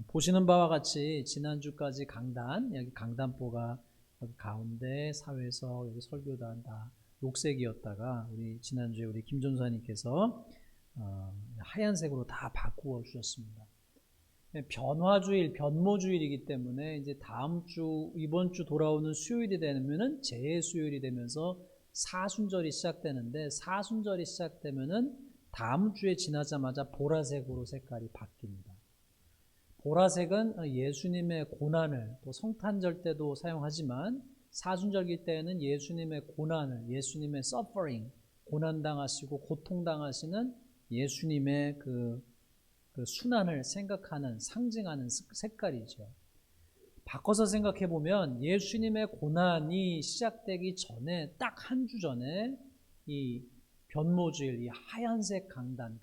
보시는 바와 같이 지난주까지 강단, 여기 강단보가 여기 가운데 사회석, 여기 설교단 다 녹색이었다가 우리 지난주에 우리 김전사님께서 하얀색으로 다 바꾸어 주셨습니다. 변화주일, 변모주일이기 때문에 이제 다음 주, 이번 주 돌아오는 수요일이 되면은 재수요일이 되면서 사순절이 시작되는데, 사순절이 시작되면은 다음 주에 지나자마자 보라색으로 색깔이 바뀝니다. 보라색은 예수님의 고난을, 또 성탄절 때도 사용하지만 사순절기 때에는 예수님의 고난을, 예수님의 suffering, 고난당하시고 고통당하시는 예수님의 그 순환을 생각하는, 상징하는 색깔이죠. 바꿔서 생각해 보면 예수님의 고난이 시작되기 전에, 딱 한 주 전에 이 변모주일, 이 하얀색 강단,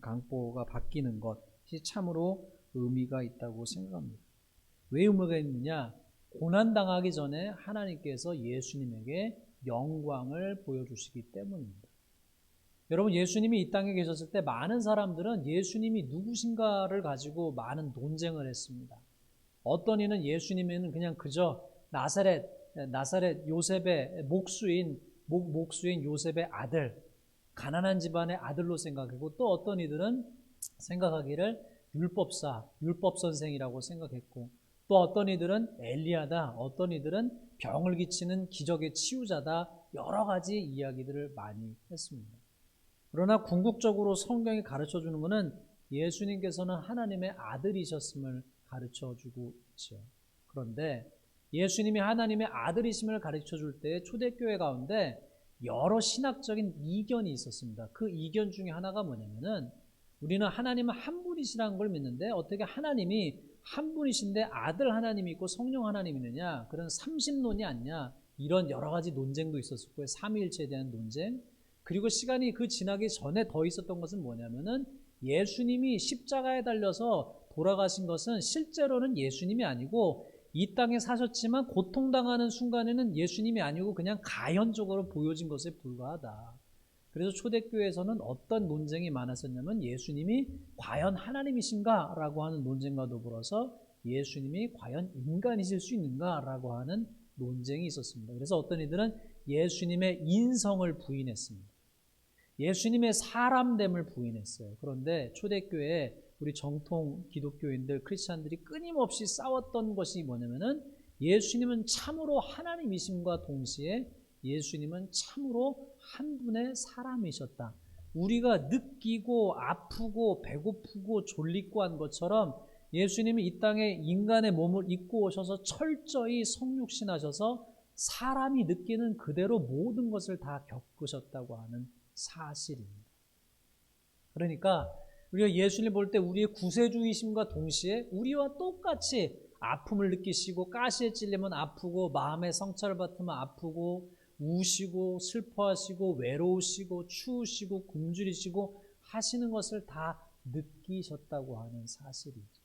강보가 바뀌는 것이 참으로 의미가 있다고 생각합니다. 왜 의미가 있느냐? 고난당하기 전에 하나님께서 예수님에게 영광을 보여주시기 때문입니다. 여러분, 예수님이 이 땅에 계셨을 때 많은 사람들은 예수님이 누구신가를 가지고 많은 논쟁을 했습니다. 어떤 이는 예수님은 그냥 그저 나사렛 요셉의 목수인 요셉의 아들, 가난한 집안의 아들로 생각하고, 또 어떤 이들은 생각하기를 율법 선생이라고 생각했고, 또 어떤 이들은 엘리야다, 어떤 이들은 병을 고치는 기적의 치유자다, 여러 가지 이야기들을 많이 했습니다. 그러나 궁극적으로 성경이 가르쳐주는 것은 예수님께서는 하나님의 아들이셨음을 가르쳐주고 있죠. 그런데 예수님이 하나님의 아들이심을 가르쳐줄 때 초대교회 가운데 여러 신학적인 이견이 있었습니다. 그 이견 중에 하나가 뭐냐면은, 우리는 하나님은 한 분이시라는 걸 믿는데 어떻게 하나님이 한 분이신데 아들 하나님이 있고 성령 하나님이 있느냐, 그런 삼신론이 아니냐, 이런 여러 가지 논쟁도 있었고요. 삼위일체에 대한 논쟁. 그리고 시간이 그 지나기 전에 더 있었던 것은 뭐냐면은, 예수님이 십자가에 달려서 돌아가신 것은 실제로는 예수님이 아니고 이 땅에 사셨지만 고통당하는 순간에는 예수님이 아니고 그냥 가현적으로 보여진 것에 불과하다. 그래서 초대교회에서는 어떤 논쟁이 많았었냐면, 예수님이 과연 하나님이신가? 라고 하는 논쟁과 더불어서 예수님이 과연 인간이실 수 있는가? 라고 하는 논쟁이 있었습니다. 그래서 어떤 이들은 예수님의 인성을 부인했습니다. 예수님의 사람됨을 부인했어요. 그런데 초대교회에 우리 정통 기독교인들, 크리스찬들이 끊임없이 싸웠던 것이 뭐냐면은, 예수님은 참으로 하나님이심과 동시에 예수님은 참으로 한 분의 사람이셨다. 우리가 느끼고 아프고 배고프고 졸리고 한 것처럼 예수님이 이 땅에 인간의 몸을 입고 오셔서 철저히 성육신하셔서 사람이 느끼는 그대로 모든 것을 다 겪으셨다고 하는 사실입니다. 그러니까 우리가 예수님을 볼 때 우리의 구세주이심과 동시에 우리와 똑같이 아픔을 느끼시고, 가시에 찔리면 아프고, 마음의 상처를 받으면 아프고, 우시고 슬퍼하시고 외로우시고 추우시고 굶주리시고 하시는 것을 다 느끼셨다고 하는 사실이죠.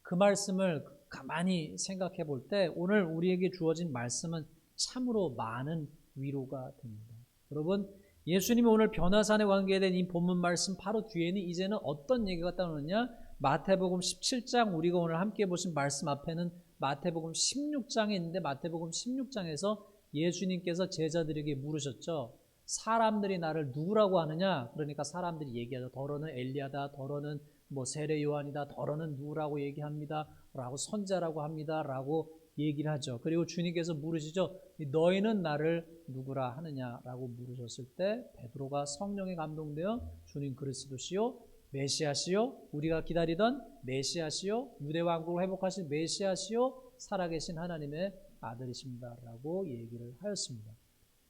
그 말씀을 가만히 생각해 볼 때 오늘 우리에게 주어진 말씀은 참으로 많은 위로가 됩니다. 여러분, 예수님이 오늘 변화산에 관계된 이 본문 말씀 바로 뒤에는 이제는 어떤 얘기가 따르느냐, 마태복음 17장, 우리가 오늘 함께 보신 말씀 앞에는 마태복음 16장에 있는데, 마태복음 16장에서 예수님께서 제자들에게 물으셨죠. 사람들이 나를 누구라고 하느냐? 그러니까 사람들이 얘기하죠. 더러는 엘리야다, 더러는 세례 요한이다, 더러는 누구라고 얘기합니다 라고, 선자라고 합니다 라고 얘기를 하죠. 그리고 주님께서 물으시죠. 너희는 나를 누구라 하느냐라고 물으셨을 때 베드로가 성령에 감동되어 주님 그리스도시요 메시아시요, 우리가 기다리던 메시아시요, 유대 왕국을 회복하신 메시아시요, 살아계신 하나님의 아들이십니다 라고 얘기를 하였습니다.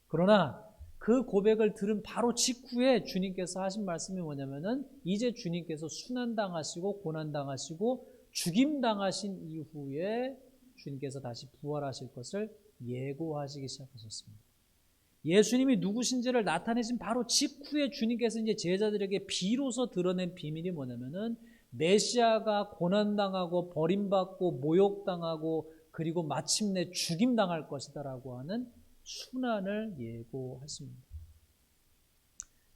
그러나 그 고백을 들은 바로 직후에 주님께서 하신 말씀이 뭐냐면은, 이제 주님께서 순환당하시고 고난당하시고 죽임당하신 이후에 주님께서 다시 부활하실 것을 예고하시기 시작하셨습니다. 예수님이 누구신지를 나타내신 바로 직후에 주님께서 이제 제자들에게 비로소 드러낸 비밀이 뭐냐면은, 메시아가 고난당하고 버림받고 모욕당하고 그리고 마침내 죽임당할 것이다라고 하는 순환을 예고했습니다.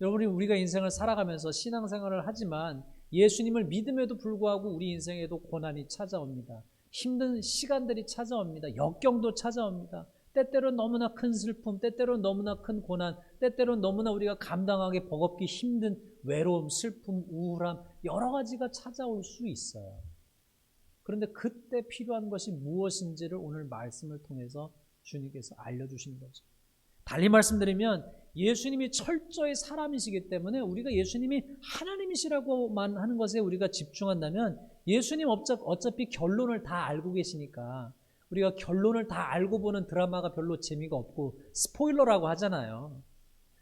여러분이 우리가 인생을 살아가면서 신앙생활을 하지만 예수님을 믿음에도 불구하고 우리 인생에도 고난이 찾아옵니다. 힘든 시간들이 찾아옵니다. 역경도 찾아옵니다. 때때로 너무나 큰 슬픔, 때때로 너무나 큰 고난, 때때로 너무나 우리가 감당하기 버겁기 힘든 외로움, 슬픔, 우울함 여러 가지가 찾아올 수 있어요. 그런데 그때 필요한 것이 무엇인지를 오늘 말씀을 통해서 주님께서 알려주시는 거죠. 달리 말씀드리면 예수님이 철저히 사람이시기 때문에 우리가 예수님이 하나님이시라고만 하는 것에 우리가 집중한다면 예수님 어차피 결론을 다 알고 계시니까 우리가 결론을 다 알고 보는 드라마가 별로 재미가 없고 스포일러라고 하잖아요.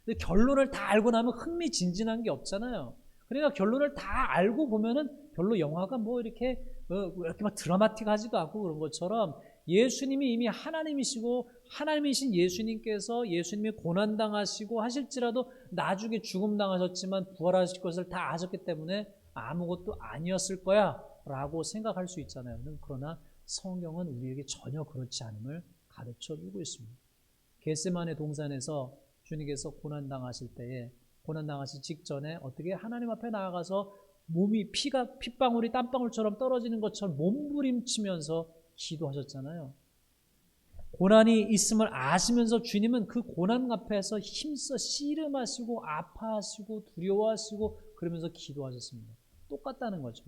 근데 결론을 다 알고 나면 흥미진진한 게 없잖아요. 그러니까 결론을 다 알고 보면은 별로 영화가 뭐 이렇게 막 드라마틱하지도 않고 그런 것처럼 예수님이 이미 하나님이시고 하나님이신 예수님께서 예수님이 고난당하시고 하실지라도 나중에 죽음당하셨지만 부활하실 것을 다 아셨기 때문에 아무것도 아니었을 거야 라고 생각할 수 있잖아요. 그러나 성경은 우리에게 전혀 그렇지 않음을 가르쳐주고 있습니다. 겟세마네 동산에서 주님께서 고난당하실 때에 고난당하실 직전에 어떻게 하나님 앞에 나아가서 몸이 핏방울이 땀방울처럼 떨어지는 것처럼 몸부림치면서 기도하셨잖아요. 고난이 있음을 아시면서 주님은 그 고난 앞에서 힘써 씨름하시고 아파하시고 두려워하시고 그러면서 기도하셨습니다. 똑같다는 거죠.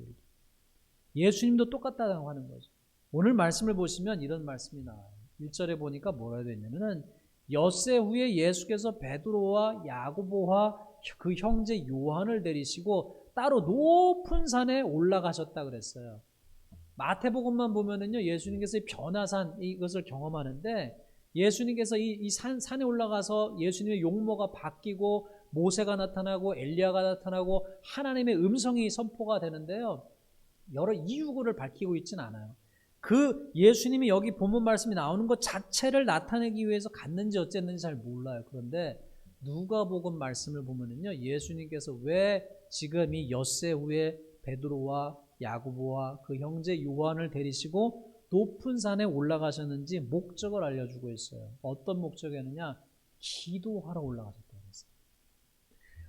예수님도 똑같다고 하는 거죠. 오늘 말씀을 보시면 이런 말씀이 나와요. 1절에 보니까 뭐라 되어 있냐면은 엿새 후에 예수께서 베드로와 야고보와 그 형제 요한을 데리시고 따로 높은 산에 올라가셨다 그랬어요. 마태복음만 보면은요, 예수님께서 이 변화산 이것을 경험하는데 예수님께서 이 산에 올라가서 예수님의 용모가 바뀌고 모세가 나타나고 엘리야가 나타나고 하나님의 음성이 선포가 되는데요. 여러 이유를 밝히고 있진 않아요. 그 예수님이 여기 본문 말씀이 나오는 것 자체를 나타내기 위해서 갔는지 어쨌는지 잘 몰라요. 그런데 누가복음 말씀을 보면은요, 예수님께서 왜 지금 이 엿새 후에 베드로와 야고보와 그 형제 요한을 데리시고 높은 산에 올라가셨는지 목적을 알려주고 있어요. 어떤 목적이었느냐? 기도하러 올라가셨다고 했어요.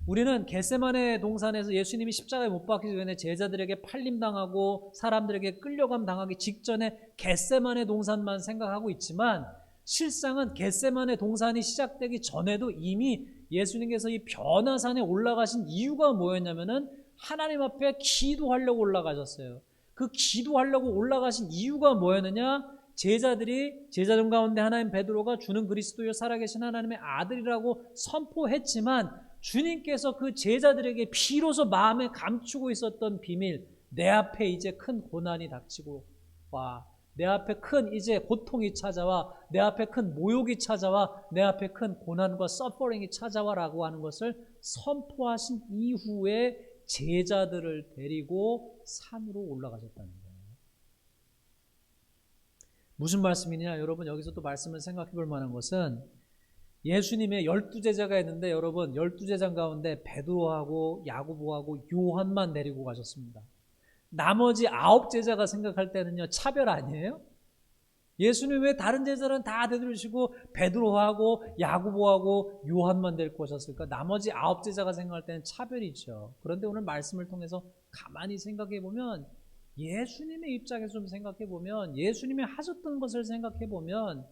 우리는 겟세마네 동산에서 예수님이 십자가에 못 박히기 전에 제자들에게 팔림당하고 사람들에게 끌려감 당하기 직전에 겟세마네 동산만 생각하고 있지만 실상은 겟세마네 동산이 시작되기 전에도 이미 예수님께서 이 변화산에 올라가신 이유가 뭐였냐면은 하나님 앞에 기도하려고 올라가셨어요. 그 기도하려고 올라가신 이유가 뭐였느냐? 제자들 가운데 하나인 베드로가 주는 그리스도여 살아계신 하나님의 아들이라고 선포했지만 주님께서 그 제자들에게 비로소 마음에 감추고 있었던 비밀, 내 앞에 이제 큰 고난이 닥치고 와, 내 앞에 큰 이제 고통이 찾아와, 내 앞에 큰 모욕이 찾아와, 내 앞에 큰 고난과 서퍼링이 찾아와라고 하는 것을 선포하신 이후에 제자들을 데리고 산으로 올라가셨다는 거예요. 무슨 말씀이냐? 여러분 여기서 또 말씀을 생각해 볼 만한 것은 예수님의 12제자가 있는데 여러분 12제자 가운데 베드로하고 야고보하고 요한만 데리고 가셨습니다. 나머지 9제자가 생각할 때는요, 차별 아니에요? 예수님 왜 다른 제자는 다 데려오시고 베드로하고 야고보하고 요한만 데리고 오셨을까? 나머지 9제자가 생각할 때는 차별이죠. 그런데 오늘 말씀을 통해서 가만히 생각해 보면 예수님의 입장에서 좀 생각해 보면 예수님이 하셨던 것을 생각해 보면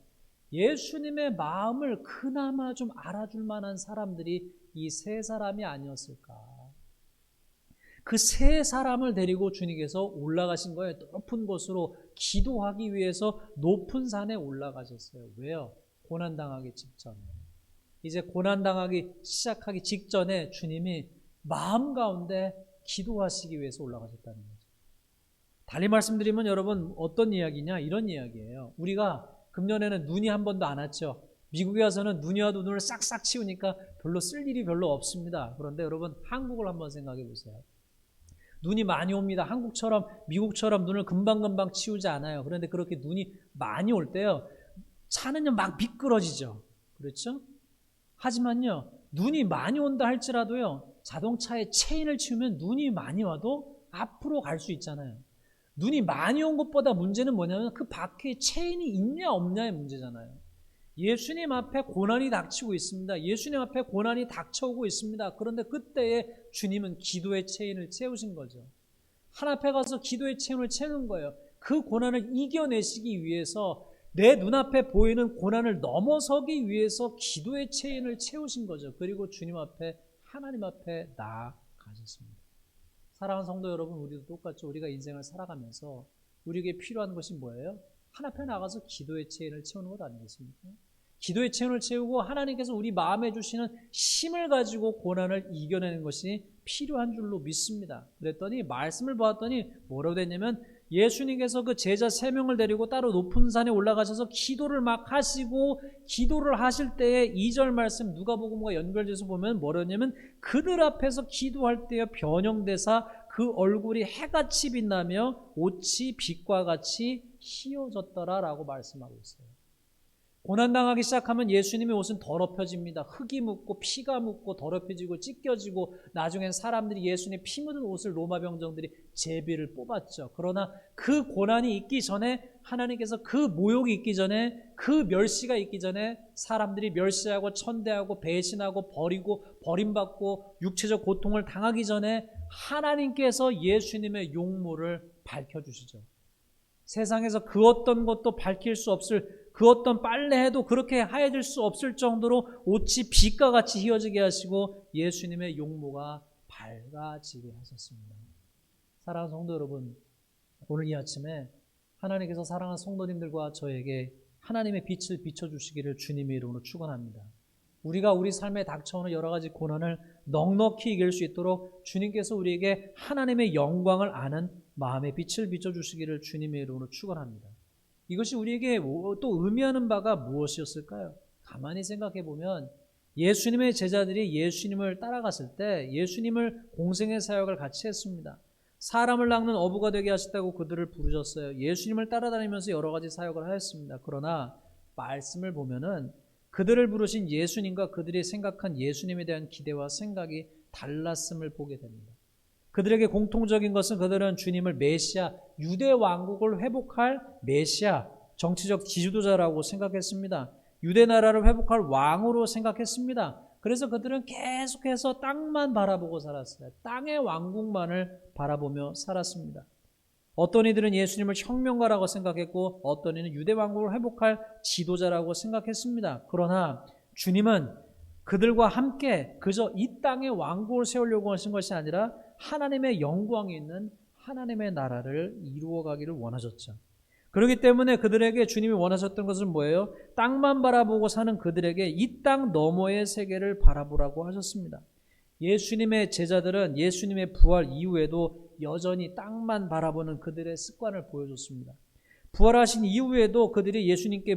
예수님의 마음을 그나마 좀 알아줄 만한 사람들이 이 세 사람이 아니었을까? 그 세 사람을 데리고 주님께서 올라가신 거예요. 높은 곳으로 기도하기 위해서 높은 산에 올라가셨어요. 왜요? 고난당하기 직전에. 이제 고난당하기 시작하기 직전에 주님이 마음 가운데 기도하시기 위해서 올라가셨다는 거죠. 달리 말씀드리면 여러분 어떤 이야기냐? 이런 이야기예요. 우리가 금년에는 눈이 한 번도 안 왔죠. 미국에 와서는 눈이 와도 눈을 싹싹 치우니까 별로 쓸 일이 별로 없습니다. 그런데 여러분 한국을 한번 생각해 보세요. 눈이 많이 옵니다. 한국처럼 미국처럼 눈을 금방금방 치우지 않아요. 그런데 그렇게 눈이 많이 올 때요, 차는요 막 미끄러지죠. 그렇죠? 하지만요, 눈이 많이 온다 할지라도요, 자동차의 체인을 치우면 눈이 많이 와도 앞으로 갈 수 있잖아요. 눈이 많이 온 것보다 문제는 뭐냐면 그 바퀴에 체인이 있냐 없냐의 문제잖아요. 예수님 앞에 고난이 닥치고 있습니다. 예수님 앞에 고난이 닥쳐오고 있습니다. 그런데 그때에 주님은 기도의 체인을 채우신 거죠. 하나님 앞에 가서 기도의 체인을 채우는 거예요. 그 고난을 이겨내시기 위해서 내 눈앞에 보이는 고난을 넘어서기 위해서 기도의 체인을 채우신 거죠. 그리고 주님 앞에 하나님 앞에 나아가셨습니다. 사랑하는 성도 여러분, 우리도 똑같죠. 우리가 인생을 살아가면서 우리에게 필요한 것이 뭐예요? 하나님 앞에 나가서 기도의 체인을 채우는 것 아니겠습니까? 기도의 체인을 채우고 하나님께서 우리 마음에 주시는 힘을 가지고 고난을 이겨내는 것이 필요한 줄로 믿습니다. 그랬더니 말씀을 보았더니 뭐라고 됐냐면 예수님께서 그 제자 3명을 데리고 따로 높은 산에 올라가셔서 기도를 막 하시고 기도를 하실 때에 2절 말씀 누가복음과 연결돼서 보면 뭐라냐면 그들 앞에서 기도할 때에 변형되사 그 얼굴이 해같이 빛나며 옷이 빛과 같이 희어졌더라라고 말씀하고 있어요. 고난당하기 시작하면 예수님의 옷은 더럽혀집니다. 흙이 묻고 피가 묻고 더럽혀지고 찢겨지고 나중엔 사람들이 예수님의 피 묻은 옷을 로마 병정들이 제비를 뽑았죠. 그러나 그 고난이 있기 전에 하나님께서 그 모욕이 있기 전에 그 멸시가 있기 전에 사람들이 멸시하고 천대하고 배신하고 버리고 버림받고 육체적 고통을 당하기 전에 하나님께서 예수님의 용모를 밝혀주시죠. 세상에서 그 어떤 것도 밝힐 수 없을 그 어떤 빨래해도 그렇게 하얘질 수 없을 정도로 옷이 빛과 같이 휘어지게 하시고 예수님의 용모가 밝아지게 하셨습니다. 사랑하는 성도 여러분, 오늘 이 아침에 하나님께서 사랑하는 성도님들과 저에게 하나님의 빛을 비춰주시기를 주님의 이름으로 축원합니다. 우리가 우리 삶에 닥쳐오는 여러 가지 고난을 넉넉히 이길 수 있도록 주님께서 우리에게 하나님의 영광을 아는 마음의 빛을 비춰주시기를 주님의 이름으로 축원합니다. 이것이 우리에게 또 의미하는 바가 무엇이었을까요? 가만히 생각해 보면 예수님의 제자들이 예수님을 따라갔을 때 예수님을 공생의 사역을 같이 했습니다. 사람을 낚는 어부가 되게 하셨다고 그들을 부르셨어요. 예수님을 따라다니면서 여러 가지 사역을 하였습니다. 그러나 말씀을 보면은 그들을 부르신 예수님과 그들이 생각한 예수님에 대한 기대와 생각이 달랐음을 보게 됩니다. 그들에게 공통적인 것은 그들은 주님을 메시아, 유대 왕국을 회복할 메시아, 정치적 지도자라고 생각했습니다. 유대 나라를 회복할 왕으로 생각했습니다. 그래서 그들은 계속해서 땅만 바라보고 살았어요. 땅의 왕국만을 바라보며 살았습니다. 어떤 이들은 예수님을 혁명가라고 생각했고 어떤 이는 유대 왕국을 회복할 지도자라고 생각했습니다. 그러나 주님은 그들과 함께 그저 이 땅의 왕국을 세우려고 하신 것이 아니라 하나님의 영광이 있는 하나님의 나라를 이루어가기를 원하셨죠. 그렇기 때문에 그들에게 주님이 원하셨던 것은 뭐예요? 땅만 바라보고 사는 그들에게 이 땅 너머의 세계를 바라보라고 하셨습니다. 예수님의 제자들은 예수님의 부활 이후에도 여전히 땅만 바라보는 그들의 습관을 보여줬습니다. 부활하신 이후에도 그들이 예수님께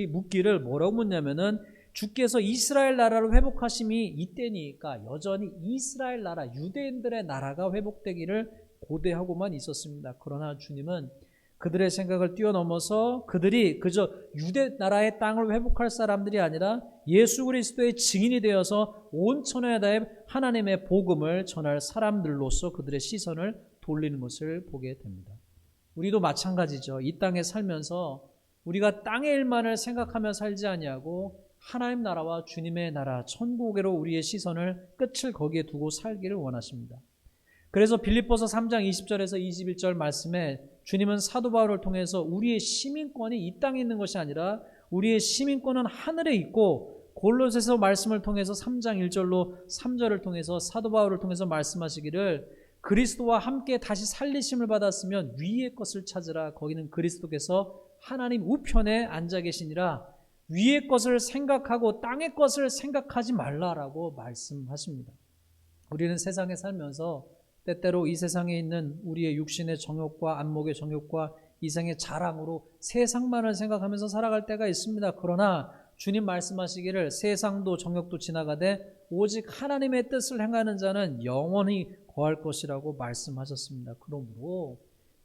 묻기를 뭐라고 묻냐면은 주께서 이스라엘 나라를 회복하심이 이때니까 여전히 이스라엘 나라, 유대인들의 나라가 회복되기를 고대하고만 있었습니다. 그러나 주님은 그들의 생각을 뛰어넘어서 그들이 그저 유대 나라의 땅을 회복할 사람들이 아니라 예수 그리스도의 증인이 되어서 온 천하에 하나님의 복음을 전할 사람들로서 그들의 시선을 돌리는 것을 보게 됩니다. 우리도 마찬가지죠. 이 땅에 살면서 우리가 땅의 일만을 생각하며 살지 아니하고 하나님 나라와 주님의 나라 천국으로 우리의 시선을 끝을 거기에 두고 살기를 원하십니다. 그래서 빌립보서 3장 20절에서 21절 말씀에 주님은 사도 바울을 통해서 우리의 시민권이 이 땅에 있는 것이 아니라 우리의 시민권은 하늘에 있고 골로새서 말씀을 통해서 3장 1절로 3절을 통해서 사도 바울을 통해서 말씀하시기를 그리스도와 함께 다시 살리심을 받았으면 위의 것을 찾으라. 거기는 그리스도께서 하나님 우편에 앉아 계시니라. 위의 것을 생각하고 땅의 것을 생각하지 말라라고 말씀하십니다. 우리는 세상에 살면서 때때로 이 세상에 있는 우리의 육신의 정욕과 안목의 정욕과 이생의 자랑으로 세상만을 생각하면서 살아갈 때가 있습니다. 그러나 주님 말씀하시기를 세상도 정욕도 지나가되 오직 하나님의 뜻을 행하는 자는 영원히 거할 것이라고 말씀하셨습니다. 그러므로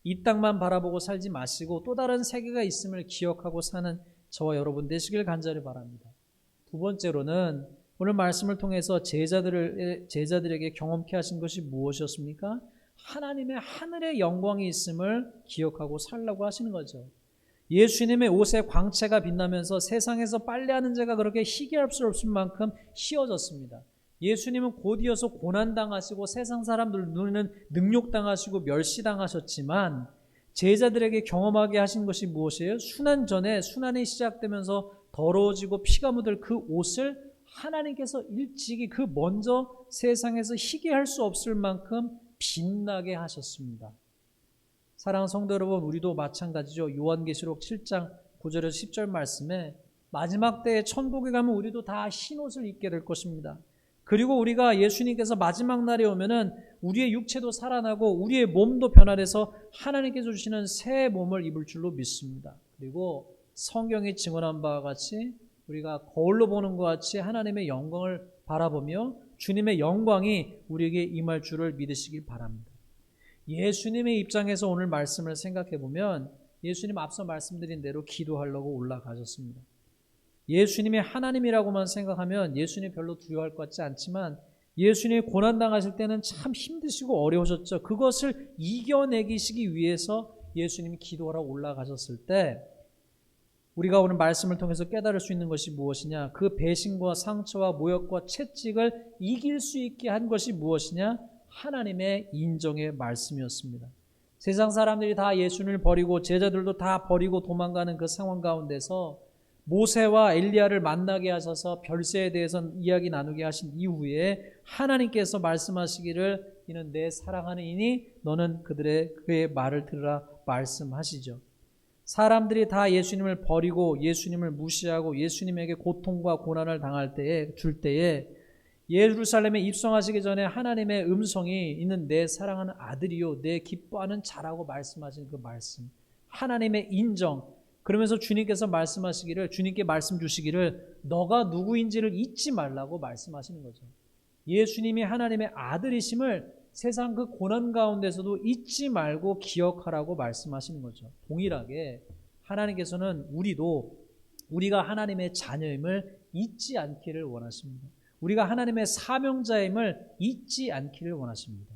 이 땅만 바라보고 살지 마시고 또 다른 세계가 있음을 기억하고 사는 저와 여러분 되시길 간절히 바랍니다. 두 번째로는 오늘 말씀을 통해서 제자들에게 경험케 하신 것이 무엇이었습니까? 하나님의 하늘의 영광이 있음을 기억하고 살라고 하시는 거죠. 예수님의 옷에 광채가 빛나면서 세상에서 빨래하는 자가 그렇게 희귀할 수 없을 만큼 희어졌습니다. 예수님은 곧이어서 고난당하시고 세상 사람들 눈에는 능욕당하시고 멸시당하셨지만 제자들에게 경험하게 하신 것이 무엇이에요? 순환 전에 순환이 시작되면서 더러워지고 피가 묻을 그 옷을 하나님께서 일찍이 그 먼저 세상에서 희귀할 수 없을 만큼 빛나게 하셨습니다. 사랑하는 성도 여러분, 우리도 마찬가지죠. 요한계시록 7장 9절에서 10절 말씀에 마지막 때에 천국에 가면 우리도 다 흰 옷을 입게 될 것입니다. 그리고 우리가 예수님께서 마지막 날에 오면은 우리의 육체도 살아나고 우리의 몸도 변화돼서 하나님께서 주시는 새 몸을 입을 줄로 믿습니다. 그리고 성경이 증언한 바와 같이 우리가 거울로 보는 것 같이 하나님의 영광을 바라보며 주님의 영광이 우리에게 임할 줄을 믿으시길 바랍니다. 예수님의 입장에서 오늘 말씀을 생각해 보면 예수님 앞서 말씀드린 대로 기도하려고 올라가셨습니다. 예수님이 하나님이라고만 생각하면 예수님 별로 두려워할 것 같지 않지만 예수님이 고난당하실 때는 참 힘드시고 어려우셨죠. 그것을 이겨내기시기 위해서 예수님이 기도하러 올라가셨을 때 우리가 오늘 말씀을 통해서 깨달을 수 있는 것이 무엇이냐? 그 배신과 상처와 모욕과 채찍을 이길 수 있게 한 것이 무엇이냐? 하나님의 인정의 말씀이었습니다. 세상 사람들이 다 예수님을 버리고 제자들도 다 버리고 도망가는 그 상황 가운데서 모세와 엘리야를 만나게 하셔서 별세에 대해서 이야기 나누게 하신 이후에 하나님께서 말씀하시기를 이는 내 사랑하는 이니 너는 그의 말을 들으라 말씀하시죠. 사람들이 다 예수님을 버리고 예수님을 무시하고 예수님에게 고통과 고난을 당할 때에 줄 때에 예루살렘에 입성하시기 전에 하나님의 음성이 있는 내 사랑하는 아들이요 내 기뻐하는 자라고 말씀하신 그 말씀, 하나님의 인정. 그러면서 주님께서 말씀하시기를, 주님께 말씀 주시기를 너가 누구인지를 잊지 말라고 말씀하시는 거죠. 예수님이 하나님의 아들이심을 세상 그 고난 가운데서도 잊지 말고 기억하라고 말씀하시는 거죠. 동일하게 하나님께서는 우리가 하나님의 자녀임을 잊지 않기를 원하십니다. 우리가 하나님의 사명자임을 잊지 않기를 원하십니다.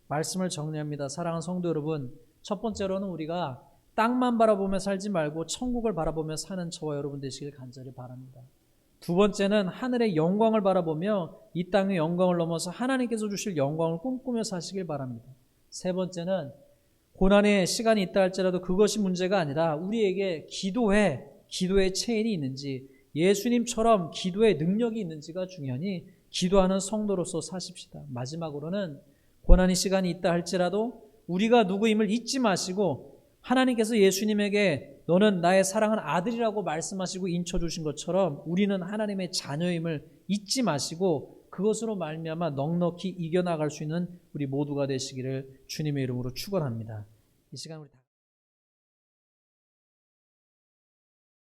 말씀을 정리합니다. 사랑하는 성도 여러분, 첫 번째로는 우리가 땅만 바라보며 살지 말고 천국을 바라보며 사는 저와 여러분 되시길 간절히 바랍니다. 두 번째는 하늘의 영광을 바라보며 이 땅의 영광을 넘어서 하나님께서 주실 영광을 꿈꾸며 사시길 바랍니다. 세 번째는 고난의 시간이 있다 할지라도 그것이 문제가 아니라 우리에게 기도의 체인이 있는지 예수님처럼 기도의 능력이 있는지가 중요하니 기도하는 성도로서 사십시다. 마지막으로는 고난의 시간이 있다 할지라도 우리가 누구임을 잊지 마시고 하나님께서 예수님에게 너는 나의 사랑하는 아들이라고 말씀하시고 인쳐주신 것처럼 우리는 하나님의 자녀임을 잊지 마시고 그것으로 말미암아 넉넉히 이겨나갈 수 있는 우리 모두가 되시기를 주님의 이름으로 축원합니다. 이 시간 우리